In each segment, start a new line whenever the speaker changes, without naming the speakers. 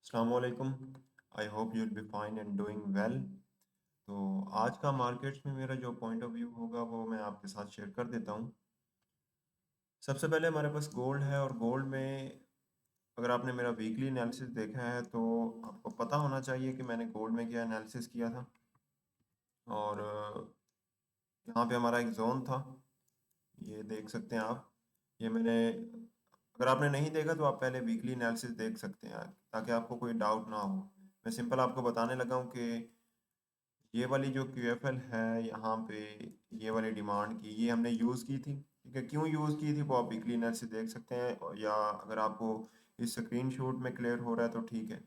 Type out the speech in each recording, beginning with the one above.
अस्सलामुअलैकुम। आई hope you will be fine and doing well. तो आज का मार्केट्स में मेरा जो पॉइंट ऑफ व्यू होगा वो मैं आपके साथ शेयर कर देता हूँ। सबसे पहले हमारे पास गोल्ड है और गोल्ड में अगर आपने मेरा वीकली एनालिसिस देखा है तो आपको पता होना चाहिए कि मैंने गोल्ड में क्या एनालिसिस किया था। और यहाँ पे हमारा एक जोन था, ये देख सकते हैं आप। ये मैंने, अगर आपने नहीं देखा तो आप पहले वीकली एनालिसिस देख सकते हैं ताकि आपको कोई डाउट ना हो। मैं सिंपल आपको बताने लगा हूँ कि ये वाली जो QFL है यहाँ पे, ये वाली डिमांड की ये हमने यूज़ की थी। ठीक है, क्यों यूज़ की थी वो आप वीकली एनालिसिस देख सकते हैं, या अगर आपको इस स्क्रीनशॉट में क्लियर हो रहा है तो ठीक है।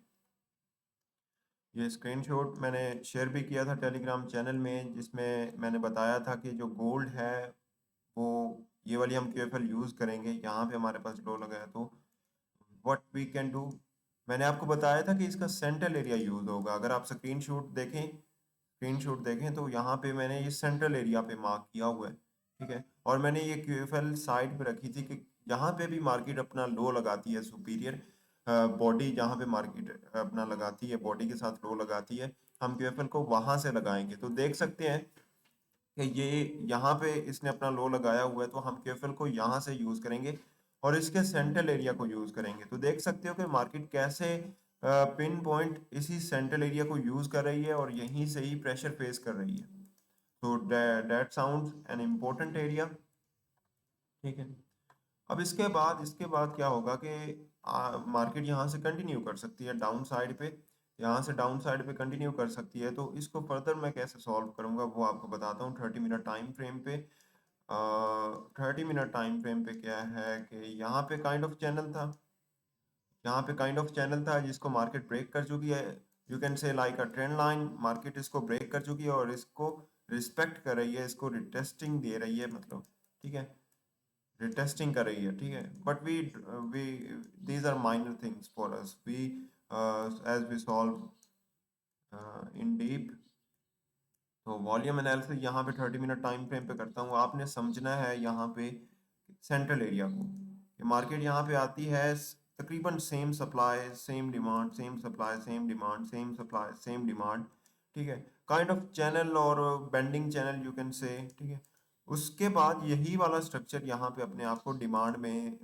ये स्क्रीनशॉट मैंने शेयर भी किया था टेलीग्राम चैनल में, जिसमें मैंने बताया था कि जो गोल्ड है वो ये वाली हम QFL यूज़ करेंगे। यहाँ पे हमारे पास लो लगा है तो व्हाट वी कैन डू, मैंने आपको बताया था कि इसका सेंट्रल एरिया यूज़ होगा। अगर आप स्क्रीनशॉट देखें तो यहाँ पे मैंने ये सेंट्रल एरिया पे मार्क किया हुआ है। ठीक है, और मैंने ये QFL साइड पे रखी थी कि यहाँ पे भी मार्केट अपना लो लगाती है, सुपीरियर बॉडी जहाँ पे मार्केट अपना लगाती है, बॉडी के साथ लो लगाती है, हम QFL को वहां से लगाएंगे। तो देख सकते हैं कि ये यहाँ पे इसने अपना लो लगाया हुआ है, तो हम QFL को यहाँ से यूज करेंगे और इसके सेंट्रल एरिया को यूज करेंगे। तो देख सकते हो कि मार्केट कैसे पिन पॉइंट इसी सेंट्रल एरिया को यूज कर रही है और यहीं से ही प्रेशर फेस कर रही है। तो that sounds an important area. ठीक है, अब इसके बाद क्या होगा कि मार्केट यहाँ से कंटिन्यू कर सकती है डाउन साइड पे, यहाँ से डाउन साइड पे कंटिन्यू कर सकती है। तो इसको फर्दर मैं कैसे सॉल्व करूंगा वो आपको बताता हूँ 30 मिनट टाइम फ्रेम पे। 30 मिनट टाइम फ्रेम पे क्या है कि यहाँ पे काइंड ऑफ चैनल था, यहाँ पे काइंड ऑफ चैनल था जिसको मार्केट ब्रेक कर चुकी है। You can say like a trend line, market इसको ब्रेक कर चुकी है और इसको रिस्पेक्ट कर रही है, इसको रिटेस्टिंग दे रही है, मतलब ठीक है, रिटेस्टिंग कर रही है। ठीक है, but we these are minor things for us, we as we solve in deep. तो वॉल्यूम एनालिसिस यहाँ पे 30 मिनट टाइम फ्रेम पे करता हूँ। आपने समझना है यहाँ पे सेंट्रल एरिया को, ये मार्केट यहाँ पे आती है तकरीबन same supply same demand, same supply same demand, same supply same demand. ठीक है, काइंड ऑफ चैनल और bending channel you can say. ठीक है, उसके बाद यही वाला स्ट्रक्चर यहाँ पे अपने आप को डिमांड में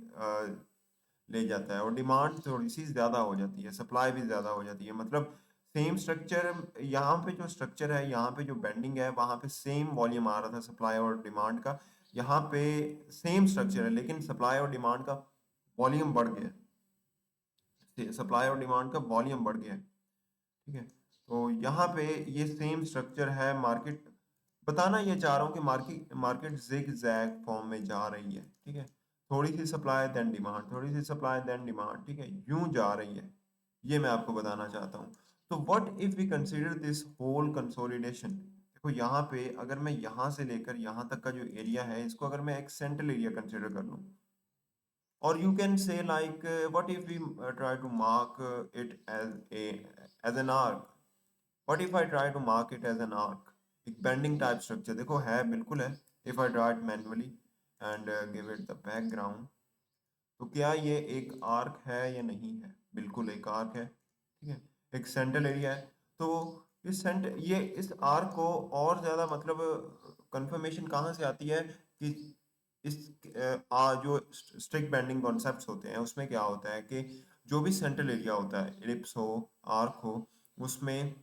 ले जाता है और डिमांड थोड़ी सी ज्यादा हो जाती है, सप्लाई भी ज्यादा हो जाती है। मतलब सेम स्ट्रक्चर, यहाँ पे जो स्ट्रक्चर है, यहाँ पे जो बेंडिंग है, वहां पे सेम वॉल्यूम आ रहा था सप्लाई और डिमांड का। यहाँ पे सेम स्ट्रक्चर है लेकिन सप्लाई और डिमांड का वॉल्यूम बढ़ गया है, सप्लाई और डिमांड का वॉल्यूम बढ़ गया है। ठीक है, तो यहाँ पे ये सेम स्ट्रक्चर है। मार्केट बताना ये चाह रहा हूँ कि market market zig zag form में जा रही है। ठीक है, थोड़ी सी सप्लाई देन डिमांड, थोड़ी सी सप्लाई देन डिमांड, ठीक है, यूं जा रही है, ये मैं आपको बताना चाहता हूँ। तो what if we consider this whole consolidation, देखो यहाँ पे अगर मैं यहाँ से लेकर यहाँ तक का जो एरिया है, इसको अगर मैं एक सेंट्रल एरिया कंसीडर कर लूँ, or you can say like what if we try to mark it as an arc, what if I try to mark it as an arc, एक बेंडिंग टाइप स्ट्रक्चर देखो है, बिल्कुल है। If I draw it manually and give it the background, तो क्या ये एक arc है या नहीं है? बिल्कुल एक आर्क है। ठीक है, एक सेंट्रल एरिया है। तो ये इस आर्क को और ज्यादा मतलब कंफर्मेशन कहाँ से आती है कि इस जो स्ट्रिक्ट बेंडिंग कॉन्सेप्ट्स होते हैं उसमें क्या होता है कि जो भी सेंट्रल एरिया होता है, एलिप्स हो, आर्क हो, उसमें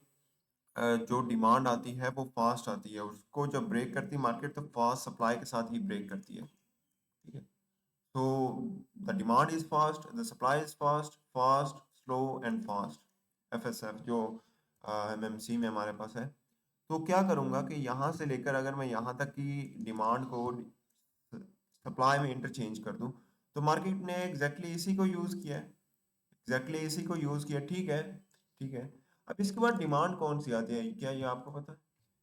जो डिमांड आती है वो फास्ट आती है, उसको जब ब्रेक करती है मार्केट तो फास्ट सप्लाई के साथ ही ब्रेक करती है। ठीक है, so the demand is fast, the supply is fast, fast, slow and fast, FSF जो MMC में हमारे पास है। तो क्या करूंगा कि यहाँ से लेकर अगर मैं यहाँ तक की डिमांड को सप्लाई में इंटरचेंज कर दूं, तो मार्केट ने एग्जैक्टली इसी को यूज किया है, एग्जैक्टली इसी को यूज किया। ठीक है, ठीक है, अब इसके बाद डिमांड कौन सी आती है, क्या ये आपको पता है?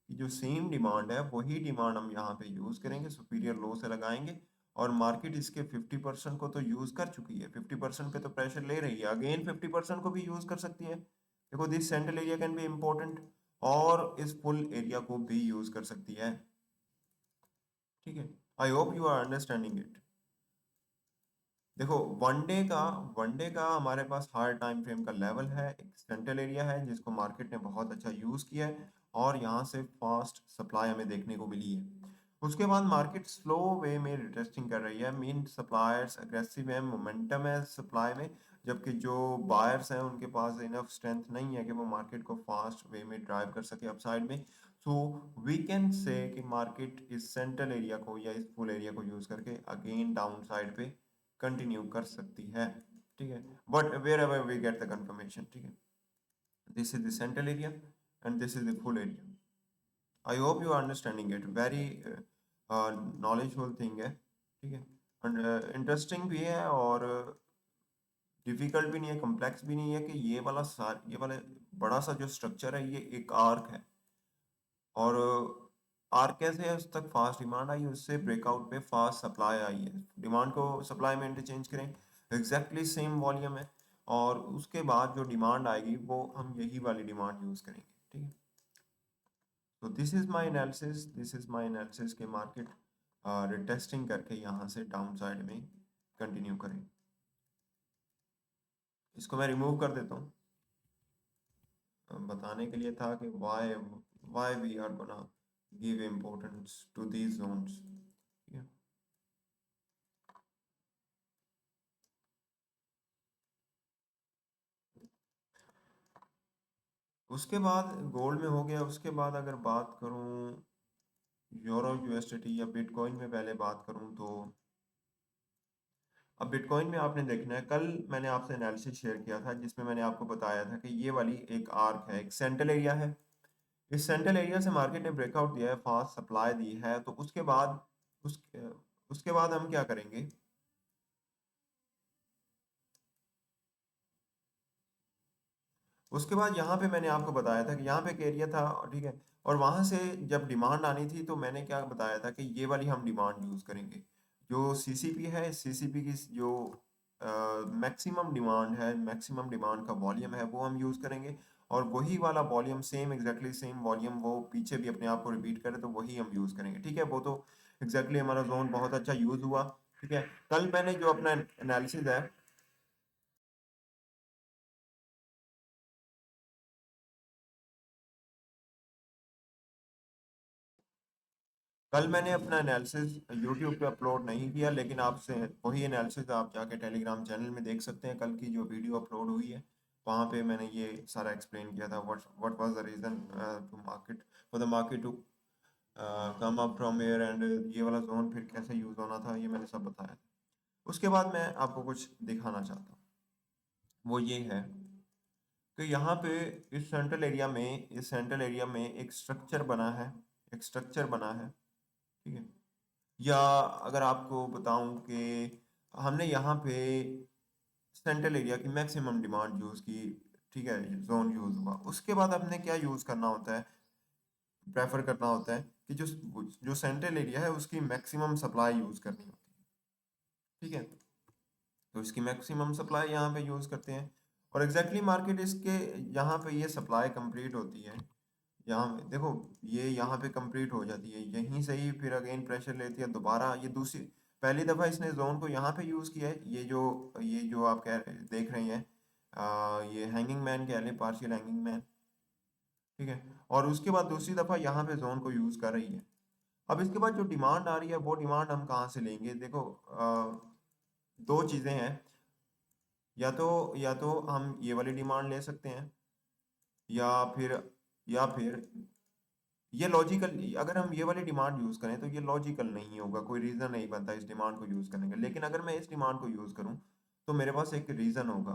कि जो सेम डिमांड है वही डिमांड हम यहाँ पे यूज करेंगे, सुपीरियर लो से लगाएंगे, और मार्केट इसके 50% को तो यूज कर चुकी है, 50% पे तो प्रेशर ले रही है, अगेन 50% को भी यूज कर सकती है। देखो this central area can be important, और इस फुल एरिया को भी यूज कर सकती है। ठीक है, I hope you are understanding it. देखो वन डे का हमारे पास हायर टाइम फ्रेम का लेवल है, एक सेंट्रल एरिया है जिसको मार्केट ने बहुत अच्छा यूज किया है और यहाँ से फास्ट सप्लाई हमें देखने को मिली है। उसके बाद मार्केट स्लो वे में रिटेस्टिंग कर रही है, मेन सप्लायर्स अग्रेसिव है, मोमेंटम है सप्लाई में, जबकि जो बायर्स हैं उनके पास इनफ स्ट्रेंथ नहीं है कि वो मार्केट को फास्ट वे में ड्राइव कर सके अपसाइड में। सो वी कैन से कि मार्केट इस सेंट्रल एरिया को या इस फुल एरिया को यूज करके अगेन डाउन साइड पे कंटिन्यू कर सकती है। ठीक है, but wherever we get the confirmation. ठीक है, this is the central area and this is the full area. I hope you are understanding it, very knowledgeful thing है। ठीक है, इंटरेस्टिंग भी है और डिफिकल्ट भी नहीं है, कॉम्प्लेक्स भी नहीं है कि ये वाला बड़ा सा जो स्ट्रक्चर है ये एक आर्क है और आर्क कैसे है, उस तक फास्ट डिमांड आई, उससे ब्रेकआउट पे फास्ट सप्लाई आई है। डिमांड को सप्लाई में इंटरचेंज करें, एग्जैक्टली सेम वॉल्यूम है और उसके बाद जो डिमांड आएगी वो हम यही वाली डिमांड यूज करेंगे। ठीक है, तो this is my analysis, this is my analysis के मार्केट रिटेस्टिंग करके यहाँ से डाउन साइड में कंटिन्यू करें। इसको मैं रिमूव कर देता हूँ, बताने के लिए था कि why we are gonna give importance to these zones. ठीक है, उसके बाद गोल्ड में हो गया। उसके बाद अगर बात करूं यूरो यूएसडी या बिटकॉइन में पहले बात करूं तो अब बिटकॉइन में आपने देखना है, कल मैंने आपसे एनालिसिस शेयर किया था जिसमें मैंने आपको बताया था कि ये वाली एक आर्क है, एक सेंट्रल एरिया है। इस सेंट्रल एरिया से मार्केट ने ब्रेकआउट दिया है, फास्ट सप्लाई दी है, तो उस उसके बाद हम क्या करेंगे। उसके बाद यहाँ पे मैंने आपको बताया था कि यहाँ पे एक एरिया था, ठीक है, और वहां से जब डिमांड आनी थी तो मैंने क्या बताया था कि ये वाली हम डिमांड यूज करेंगे। जो सीसीपी है, सीसीपी की जो मैक्सिमम डिमांड है, मैक्सिमम डिमांड का वॉल्यूम है वो हम यूज करेंगे और वही वाला volume same, exactly same volume वो पीछे भी अपने आप को रिपीट करे तो वही हम यूज करेंगे। ठीक है, वो तो एग्जैक्टली हमारा जोन बहुत अच्छा यूज हुआ। ठीक है, कल मैंने जो अपना एनालिसिस है, कल मैंने अपना एनालिसिस यूट्यूब पे अपलोड नहीं किया, लेकिन आपसे वही एनालिसिस आप जाके टेलीग्राम चैनल में देख सकते हैं। कल की जो वीडियो अपलोड हुई है वहाँ पे मैंने ये सारा एक्सप्लेन किया था, what was the reason to market for the market to come up from here and ये वाला जोन फिर कैसे यूज़ होना था, ये मैंने सब बताया। उसके बाद मैं आपको कुछ दिखाना चाहता हूँ, वो ये है कि यहाँ पे इस सेंट्रल एरिया में एक स्ट्रक्चर बना है, एक स्ट्रक्चर बना है। ठीक है, या अगर आपको बताऊं कि हमने यहाँ पे सेंट्रल एरिया की मैक्सिमम डिमांड यूज की, ठीक है, जोन यूज हुआ, उसके बाद हमने क्या यूज करना होता है, प्रेफर करना होता है कि जो जो सेंट्रल एरिया है उसकी मैक्सिमम सप्लाई यूज करनी होती है। ठीक है, तो इसकी मैक्सिमम सप्लाई यहाँ पे यूज करते हैं और एग्जैक्टली मार्केट इसके यहाँ पे ये सप्लाई कंप्लीट होती है। यहाँ पे देखो, ये यहाँ पे कंप्लीट हो जाती है, यहीं से ही फिर अगेन प्रेशर लेती है दोबारा। ये दूसरी पहली दफ़ा इसने जोन को यहाँ पे यूज़ किया है, ये जो आप देख रहे हैं, ये हैंगिंग मैन कह लें, पार्शियल हैंगिंग मैन। ठीक है, और उसके बाद दूसरी दफ़ा यहाँ पे जोन को यूज़ कर रही है। अब इसके बाद जो डिमांड आ रही है वो डिमांड हम कहाँ से लेंगे। देखो दो चीज़ें हैं, या तो हम ये वाली डिमांड ले सकते हैं या फिर या फिर ये लॉजिकल, अगर हम ये वाली डिमांड यूज करें तो ये लॉजिकल नहीं होगा, कोई रीजन नहीं बनता इस डिमांड को यूज करने का। लेकिन अगर मैं इस डिमांड को यूज करूं तो मेरे पास एक रीजन होगा।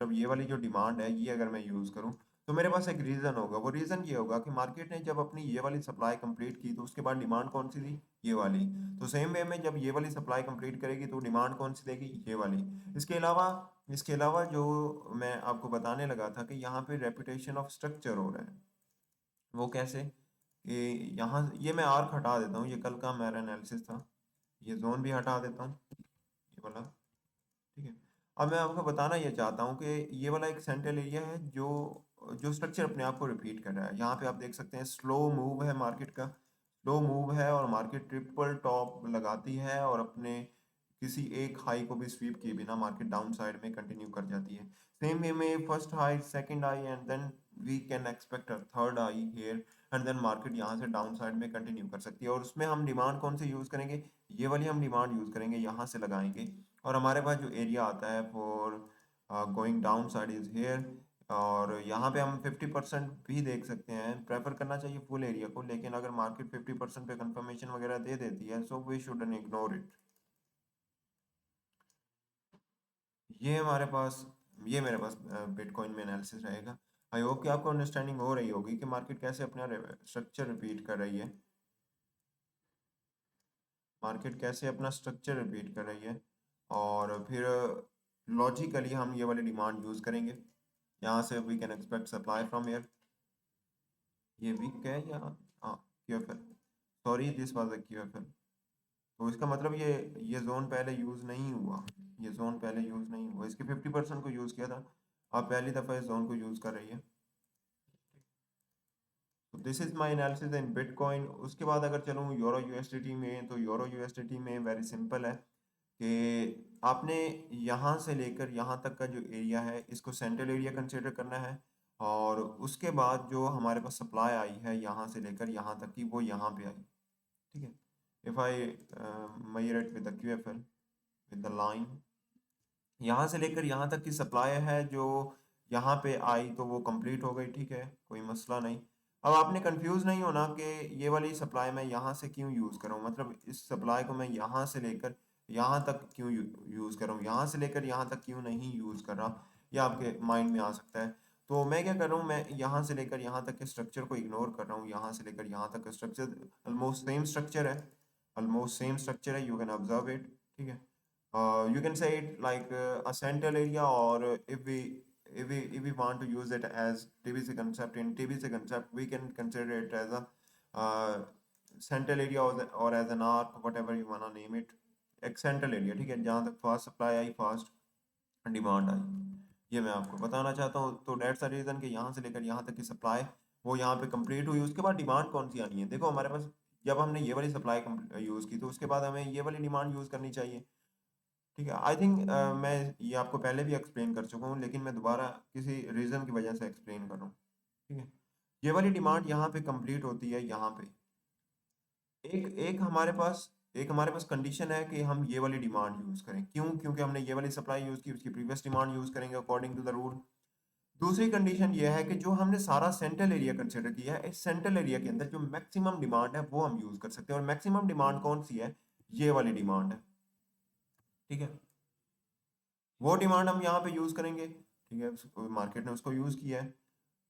जब ये वाली जो डिमांड है ये अगर मैं यूज करूं तो मेरे पास एक रीजन होगा। वो रीजन ये होगा कि मार्केट ने जब अपनी ये वाली सप्लाई कंप्लीट की तो उसके बाद डिमांड कौन सी थी, ये वाली। तो सेम वे में जब ये वाली सप्लाई कंप्लीट करेगी तो डिमांड कौन सी देगी, ये वाली। इसके अलावा इसके अलावा जो मैं आपको बताने लगा था कि यहाँ पे रेपुटेशन ऑफ स्ट्रक्चर हो रहा है, वो कैसे कि यहाँ ये मैं आर्क हटा देता हूँ, ये कल का मेरा एनालिसिस था, ये जोन भी हटा देता हूँ, ये वाला। ठीक है, अब मैं आपको बताना ये चाहता हूँ कि ये वाला एक सेंट्रल एरिया है जो जो स्ट्रक्चर अपने आप को रिपीट कर रहा है। यहाँ पे आप देख सकते हैं स्लो मूव है मार्केट का, स्लो मूव है और मार्केट ट्रिपल टॉप लगाती है और अपने किसी एक हाई को भी स्वीप किए बिना मार्केट डाउन साइड में कंटिन्यू कर जाती है। सेम वे में first high, second high and then we can expect a third high here and then market यहाँ से डाउन साइड में कंटिन्यू कर सकती है। और उसमें हम डिमांड कौन से यूज करेंगे, ये वाली हम डिमांड यूज करेंगे, यहाँ से लगाएंगे। और हमारे पास जो एरिया आता है for going down side is here, और यहाँ पे हम 50% भी देख सकते हैं। प्रेफर करना चाहिए फुल एरिया को, लेकिन अगर मार्केट 50% पे कंफर्मेशन वगैरह दे देती है so we shouldn't ignore it. ये हमारे पास ये मेरे पास बिटकॉइन में एनालिसिस रहेगा। आई होप कि आपको अंडरस्टैंडिंग हो रही होगी कि मार्केट कैसे अपना स्ट्रक्चर रिपीट कर रही है, मार्केट कैसे अपना स्ट्रक्चर रिपीट कर रही है। और फिर लॉजिकली हम ये वाली डिमांड यूज करेंगे, यहाँ से we can expect supply from here. ये वीक है या हाँ QFL, sorry this was a QFL. तो इसका मतलब ये जोन पहले यूज नहीं हुआ, ये जोन पहले यूज नहीं हुआ, इसके 50% को यूज किया था, अब पहली दफा इस जोन को यूज कर रही है। तो this is my analysis in bitcoin. उसके बाद अगर चलूँ यूरो यूएसडीटी में, तो यूरो यूएसडीटी में वेरी सिंपल है कि आपने यहाँ से लेकर यहाँ तक का जो एरिया है इसको सेंट्रल एरिया कंसिडर करना है। और उसके बाद जो हमारे पास सप्लाई आई है यहाँ से लेकर यहाँ तक की, वो यहाँ पे आई, ठीक है। If I measure it with the QFL with the line, यहाँ से लेकर यहाँ तक की सप्लाई है जो यहाँ पे आई तो वो कंप्लीट हो गई, ठीक है, कोई मसला नहीं। अब आपने कंफ्यूज नहीं होना कि ये वाली सप्लाई मैं यहाँ से क्यों यूज़ कर रहा हूँ, मतलब इस सप्लाई को मैं यहाँ से लेकर यहाँ तक क्यों यूज़ कर रहा हूँ, यहाँ से लेकर यहाँ तक क्यों नहीं यूज़ कर रहा, ये आपके माइंड में आ सकता है। तो मैं क्या कर रहा हूँ, मैं यहाँ से लेकर यहाँ तक के स्ट्रक्चर को इग्नोर कर रहा हूँ, यहाँ से लेकर यहाँ तक का स्ट्रक्चर ऑलमोस्ट सेम स्ट्रक्चर है, ऑलमोस्ट सेम स्ट्रक्चर है, यू कैन ऑब्जर्व इट, ठीक है। You can say it like a central area, or if we want to use it as TBC concept, in TBC concept we can consider it as a uh, central area, or as an arc, whatever you wanna name it, एक central area, ठीक है, जहाँ तक fast supply आई fast demand आई, ये मैं आपको बताना चाहता हूँ। तो डेट्स द रीजन कि यहाँ से लेकर यहाँ तक की सप्लाई वो यहाँ पे कंप्लीट हुई, उसके बाद डिमांड कौन सी आनी है। देखो हमारे पास जब हमने ये वाली सप्लाई यूज़ की तो उसके बाद हमें ये वाली डिमांड यूज़ करनी चाहिए, ठीक है। आई थिंक मैं ये आपको पहले भी एक्सप्लेन कर चुका हूँ, लेकिन मैं दोबारा किसी रीज़न की वजह से एक्सप्लेन कर रहा हूँ, ठीक है। ये वाली डिमांड यहाँ पे कंप्लीट होती है, यहाँ पे एक एक हमारे पास कंडीशन है कि हम ये वाली डिमांड यूज़ करें, क्यों, क्योंकि हमने ये वाली सप्लाई यूज़ की, उसकी प्रीवियस डिमांड यूज़ करेंगे अकॉर्डिंग टू द रूल। दूसरी कंडीशन ये है कि जो हमने सारा सेंट्रल एरिया कंसिडर किया है, इस सेंट्रल एरिया के अंदर जो मैक्सिमम डिमांड है वो हम यूज़ कर सकते हैं, और मैक्सिमम डिमांड कौन सी है, ये वाली डिमांड है, ठीक है। वो डिमांड हम यहाँ पे यूज करेंगे, ठीक है, मार्केट ने उसको यूज किया है।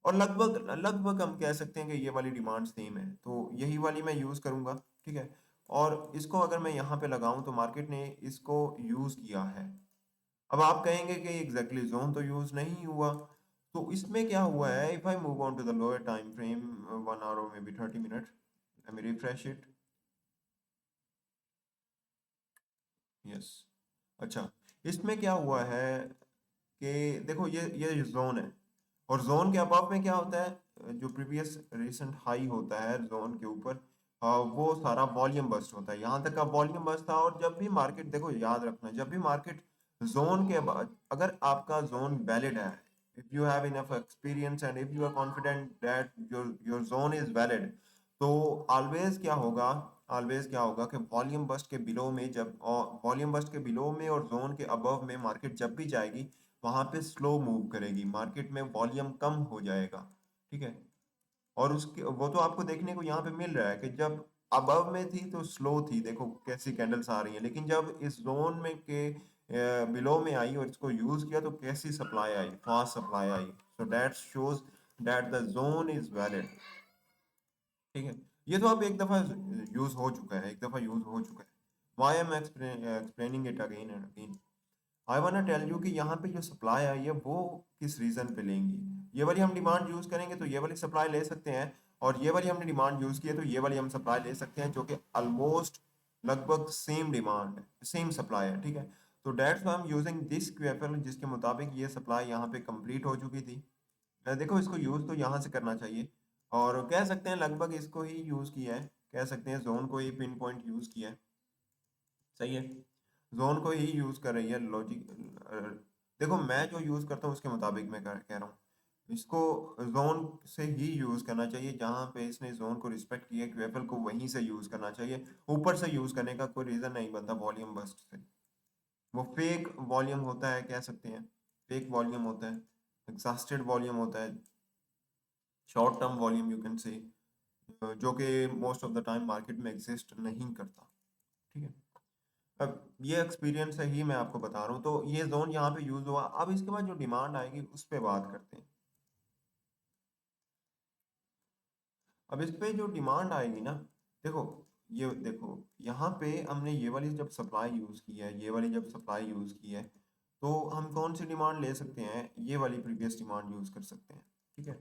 और लगभग लगभग हम कह सकते हैं कि ये वाली डिमांड सेम है, तो यही वाली मैं यूज करूंगा, ठीक है। और इसको अगर मैं यहाँ पे लगाऊं तो मार्केट ने इसको यूज किया है। अब आप कहेंगे कि एग्जैक्टली जोन तो यूज नहीं हुआ, तो इसमें क्या हुआ है, if I move on to the lower time frame, 1 hour और maybe 30 minute, let me refresh it, yes. अच्छा, इसमें क्या हुआ है कि देखो ये जोन है, और जोन के अबव में क्या होता है, जो प्रीवियस रिसेंट हाई होता है जोन के ऊपर, वो सारा वॉल्यूम बस्ट होता है, यहाँ तक का वॉल्यूम बस्ट था। और जब भी मार्केट, देखो याद रखना, जब भी मार्केट जोन के बाद, अगर आपका जोन वैलिड है, if you have enough experience and if you are confident that your zone is valid, तो ऑलवेज क्या होगा, ऑलवेज क्या होगा कि वॉल्यूम बस्ट के बिलो में, जब वॉल्यूम बस्ट के बिलो में और जोन के अबव में मार्केट जब भी जाएगी, वहां पे स्लो मूव करेगी, मार्केट में वॉल्यूम कम हो जाएगा, ठीक है। और उसके वो तो आपको देखने को यहाँ पे मिल रहा है कि जब अबव में थी तो स्लो थी, देखो कैसी कैंडल्स आ रही हैं, लेकिन जब इस जोन में के बिलो में आई और इसको यूज किया तो कैसी सप्लाई आई, fast supply I. So that shows that the zone is valid, ठीक है। ये तो अब एक दफा यूज हो चुका है, एक दफा यूज हो चुका है। Why am explaining it again and again, I want tell you कि यहाँ पे जो सप्लाई आई है वो किस रीजन पे लेंगी। ये वाली हम डिमांड यूज करेंगे तो ये वाली सप्लाई ले सकते हैं, और ये वाली हमने डिमांड यूज की है तो ये वाली हम सप्लाई ले सकते हैं, जो कि ऑलमोस्ट लगभग सेम डिमांड है, सेम सप्लाई है, ठीक है। तो that's why I am using this QFL, जिसके मुताबिक ये सप्लाई यहाँ पे कंप्लीट हो चुकी थी। देखो इसको यूज तो यहाँ से करना चाहिए, और कह सकते हैं लगभग इसको ही यूज किया है, कह सकते हैं जोन को ही पिन पॉइंट यूज किया है, सही है। जोन को ही यूज कर रही है लॉजिक। देखो मैं जो यूज करता हूँ उसके मुताबिक मैं कह रहा हूँ, इसको जोन से ही यूज करना चाहिए। जहां पे इसने जोन को रिस्पेक्ट किया, क्यूएफएल को वहीं से यूज करना चाहिए। ऊपर से यूज करने का कोई रीजन नहीं बनता वॉल्यूम बस्ट से। वो फेक वॉल्यूम होता है, कह सकते हैं फेक वॉल्यूम होता है, एग्जॉस्टेड वॉल्यूम होता है, short term volume you can say, जो कि most of the time market में एग्जिस्ट नहीं करता। ठीक है, अब ये एक्सपीरियंस है ही मैं आपको बता रहा हूँ। तो ये जोन यहाँ पे यूज हुआ। अब इसके बाद जो डिमांड आएगी उस पर बात करते हैं। अब इस पे जो डिमांड आएगी ना, देखो ये देखो, यहाँ पे हमने ये वाली जब सप्लाई यूज की है, ये वाली जब सप्लाई यूज की है, तो हम कौन सी डिमांड ले सकते हैं, ये वाली प्रीवियस डिमांड यूज कर सकते हैं। ठीक है,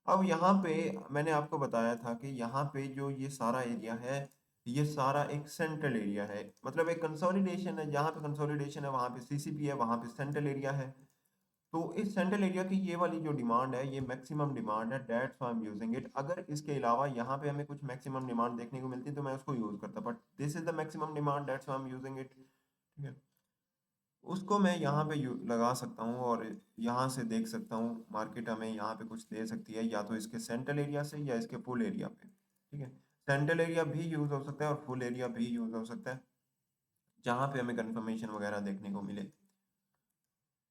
अब यहाँ पे मैंने आपको बताया था कि यहाँ पे जो ये सारा एरिया है, ये सारा एक सेंट्रल एरिया है, मतलब एक कंसोलिडेशन है। जहाँ पे कंसोलिडेशन है वहाँ पे सीसीपी है, वहाँ पे सेंट्रल एरिया है। तो इस सेंट्रल एरिया की ये वाली जो डिमांड है, ये मैक्सिमम डिमांड है, that's why I am using it. अगर इसके अलावा यहाँ पे हमें कुछ मैक्सिमम डिमांड देखने को मिलती तो मैं उसको यूज करता, but this is the maximum demand, that's why I am using it. ठीक है, उसको मैं यहाँ पे लगा सकता हूँ और यहाँ से देख सकता हूँ मार्केट हमें यहाँ पे कुछ दे सकती है, या तो इसके सेंट्रल एरिया से या इसके फुल एरिया पे। ठीक है, सेंट्रल एरिया भी यूज हो सकता है और फुल एरिया भी यूज हो सकता है, जहाँ पे हमें कंफर्मेशन वगैरह देखने को मिले।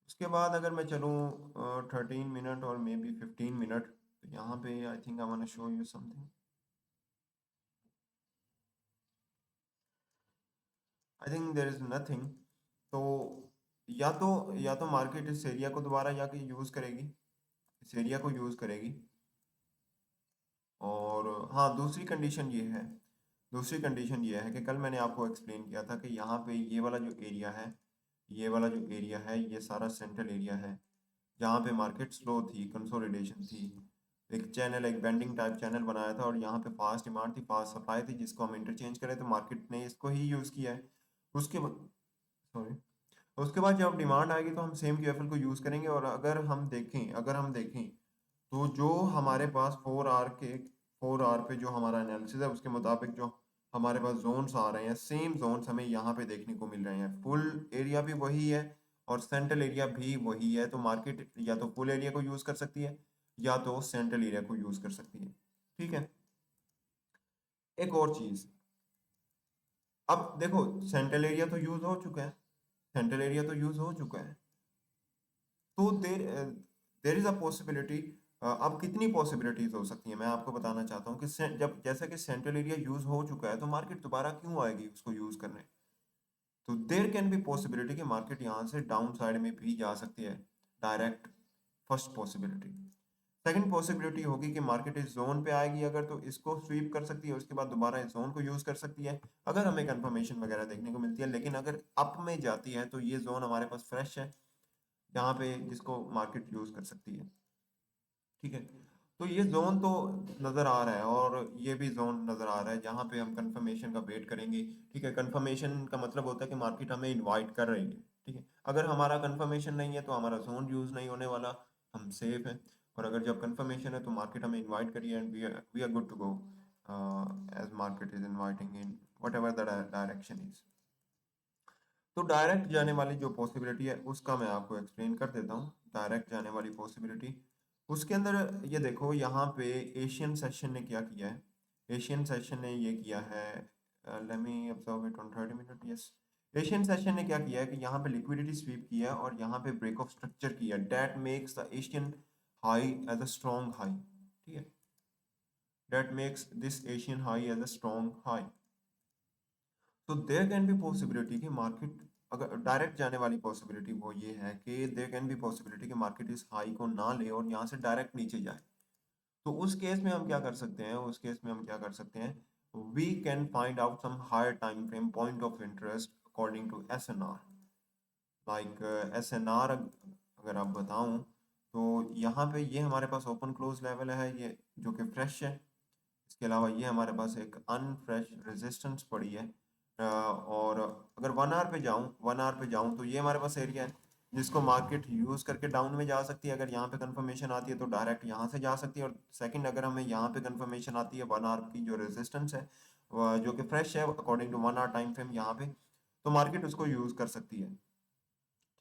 उसके बाद अगर मैं चलूँ 13 मिनट और मे बी 15 मिनट, तो यहाँ पे I think I want show you something. I think there is nothing. तो या तो मार्केट इस एरिया को दोबारा जाके यूज़ करेगी, इस एरिया को यूज़ करेगी। और हाँ, दूसरी कंडीशन ये है कि कल मैंने आपको एक्सप्लेन किया था कि यहाँ पे ये वाला जो एरिया है, ये वाला जो एरिया है, ये सारा सेंट्रल एरिया है, जहाँ पे मार्केट स्लो थी, कंसोलिडेशन थी, एक चैनल, एक बेंडिंग टाइप चैनल बनाया था, और यहाँ पे फास्ट डिमांड थी, फास्ट सप्लाई थी, जिसको हम इंटरचेंज करें तो मार्केट ने इसको ही यूज़ किया है। उसके बाद सॉरी, उसके बाद जब डिमांड आएगी तो हम सेम क्यूएफएल को यूज़ करेंगे। और अगर हम देखें तो जो हमारे पास 4 आवर पे जो हमारा एनालिसिस है उसके मुताबिक जो हमारे पास जोन्स आ रहे हैं, सेम जोन्स हमें यहाँ पे देखने को मिल रहे हैं। फुल एरिया भी वही है और सेंट्रल एरिया भी वही है। तो मार्केट या तो फुल एरिया को यूज़ कर सकती है या तो सेंट्रल एरिया को यूज़ कर सकती है। ठीक है, एक और चीज़, अब देखो सेंट्रल एरिया तो यूज़ हो चुका है, सेंट्रल एरिया तो यूज़ हो चुका है। तो देर इज अ पॉसिबिलिटी। अब कितनी पॉसिबिलिटीज हो सकती है मैं आपको बताना चाहता हूँ कि जब जैसा कि सेंट्रल एरिया यूज हो चुका है तो मार्केट दोबारा क्यों आएगी उसको यूज करने। तो देर कैन बी पॉसिबिलिटी कि मार्केट यहाँ से डाउन साइड में भी जा सकती है direct, first possibility. Second possibility होगी कि मार्केट इस जोन पे आएगी अगर, तो इसको स्वीप कर सकती है, उसके बाद दोबारा इस जोन को यूज कर सकती है अगर हमें कंफर्मेशन वगैरह देखने को मिलती है। लेकिन अगर अप में जाती है तो ये जोन हमारे पास फ्रेश है, यहाँ पे जिसको मार्केट यूज कर सकती है। ठीक है, तो ये जोन तो नज़र आ रहा है और ये भी जोन नज़र आ रहा है जहाँ पे हम कंफर्मेशन का वेट करेंगे। ठीक है, कंफर्मेशन का मतलब होता है कि मार्केट हमें इनवाइट कर रही है। ठीक है, अगर हमारा कंफर्मेशन नहीं है तो हमारा जोन यूज़ नहीं होने वाला, हम सेफ हैं। और अगर जब कंफर्मेशन है तो मार्केट हमें इनवाइट करिए and we are good to go, as market is inviting in whatever the direction is. तो डायरेक्ट जाने वाली जो पॉसिबिलिटी है उसका मैं आपको एक्सप्लेन कर देता हूँ। डायरेक्ट जाने वाली पॉसिबिलिटी, उसके अंदर ये देखो, यहाँ पे एशियन सेशन ने क्या किया है। एशियन सेशन ने ये किया है, let me observe it on 30 minute, yes. Asian session ने क्या किया है कि यहाँ पे लिक्विडिटी स्वीप किया है और यहाँ पे ब्रेक ऑफ स्ट्रक्चर किया, that makes the Asian high as a strong high. ठीक है, that makes this Asian high as a strong high. तो देयर कैन बी पॉसिबिलिटी कि मार्केट, अगर डायरेक्ट जाने वाली पॉसिबिलिटी वो ये है कि देयर कैन बी पॉसिबिलिटी कि मार्केट इस हाई को ना ले और यहाँ से डायरेक्ट नीचे जाए। तो उस केस में हम क्या कर सकते हैं, उस केस में हम क्या कर सकते हैं, we can find out some higher time frame point of interest according to S N R. Like S N R अगर आप बताऊं तो यहाँ पे ये हमारे पास ओपन क्लोज लेवल है, ये जो कि फ्रेश है। इसके अलावा ये हमारे पास एक अनफ्रेश रेजिस्टेंस पड़ी है। और अगर 1 आवर पे जाऊं, 1 आवर पे जाऊं तो ये हमारे पास एरिया है जिसको मार्केट यूज करके डाउन में जा सकती है। अगर यहाँ पे कंफर्मेशन आती है तो डायरेक्ट यहाँ से जा सकती है। और सेकंड, अगर हमें यहाँ पे कंफर्मेशन आती है 1 आवर की जो रेजिस्टेंस है जो कि फ्रेश है according to 1 hour time frame यहाँ पे, तो मार्केट उसको यूज कर सकती है।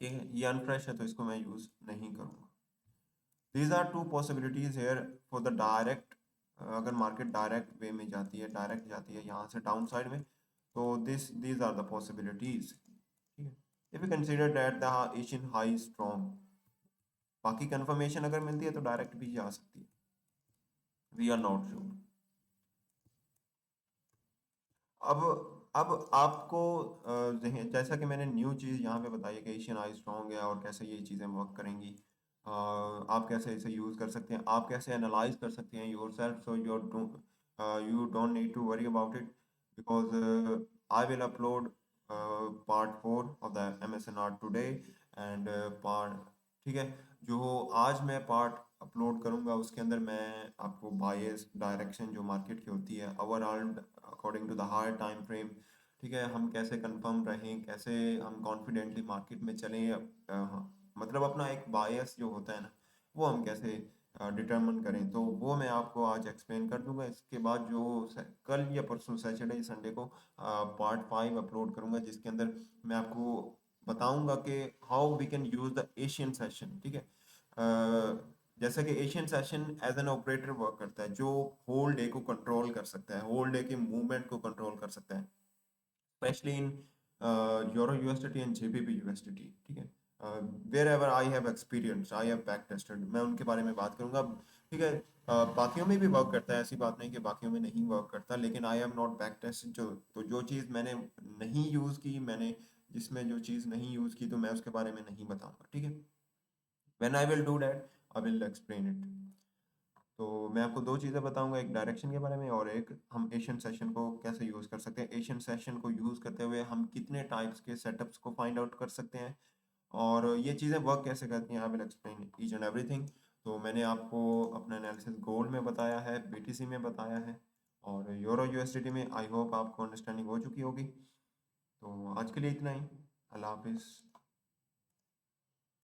ठीक है, ये अनफ्रेश है तो इसको मैं यूज नहीं करूंगा। These are two possibilities here for the direct. अगर मार्केट डायरेक्ट वे में जाती है, डायरेक्ट जाती है यहाँ से डाउन साइड में, तो दीज आर द पॉसिबिलिटीज। ठीक है, if you consider that the Asian high strong, बाकी कंफर्मेशन अगर मिलती है तो डायरेक्ट भी जा सकती है, वी आर नॉट श्योर। अब आपको जैसा कि मैंने न्यू चीज़ यहाँ पे बताई है कि एशियन आई स्ट्रॉन्ग है और कैसे ये चीज़ें वर्क करेंगी, आप कैसे इसे यूज़ कर सकते हैं, आप कैसे एनालाइज कर सकते हैं yourself, so you don't need to worry about it, because I will upload part 4 of the MSNR today and part, ठीक है, जो आज मैं पार्ट अपलोड करूंगा उसके अंदर मैं आपको बायस डायरेक्शन जो मार्केट की होती है overall according to the higher time frame, ठीक है, हम कैसे कंफर्म रहें, कैसे हम कॉन्फिडेंटली मार्केट में चलें, मतलब अपना एक बायस जो होता है ना, वो हम कैसे डिटरमिन करें, तो वो मैं आपको आज एक्सप्लेन कर दूंगा। इसके बाद जो कल या परसों सैटरडे संडे को पार्ट 5 अपलोड करूंगा, जिसके अंदर मैं आपको बताऊंगा कि how we can use the Asian session. ठीक है, जैसा कि Asian session as an operator work करता है, जो होल डे को कंट्रोल कर सकता है, होल डे के मूवमेंट को कंट्रोल कर सकता है, specially in euro USDT and GBP USDT. ठीक है, wherever I have experience, I have back tested, मैं उनके बारे में बात करूंगा। ठीक है, बाकियों में भी वर्क करता है, ऐसी बात नहीं कि बाकियों में नहीं वर्क करता, लेकिन I have not back tested, जो तो जो चीज़ मैंने नहीं यूज़ की, मैंने जिसमें जो चीज़ नहीं यूज़ की, तो मैं उसके बारे में नहीं बताऊंगा। ठीक है, when I will do that I will explain it. तो मैं आपको दो चीज़ें बताऊंगा, एक डायरेक्शन के बारे में और एक हम एशियन सेशन को कैसे यूज़ कर सकते हैं, एशियन सेशन को यूज़ करते हुए हम कितने टाइप्स के सेटअप्स को फाइंड आउट कर सकते हैं, और ये चीज़ें वर्क कैसे करती हैं, I will explain each and everything. तो मैंने आपको अपना एनालिसिस गोल्ड में बताया है, BTC में बताया है, और यूरो यूएसडीटी में। आई होप आपको अंडरस्टैंडिंग हो चुकी होगी। तो आज के लिए इतना ही। अल्लाह हाफिज़।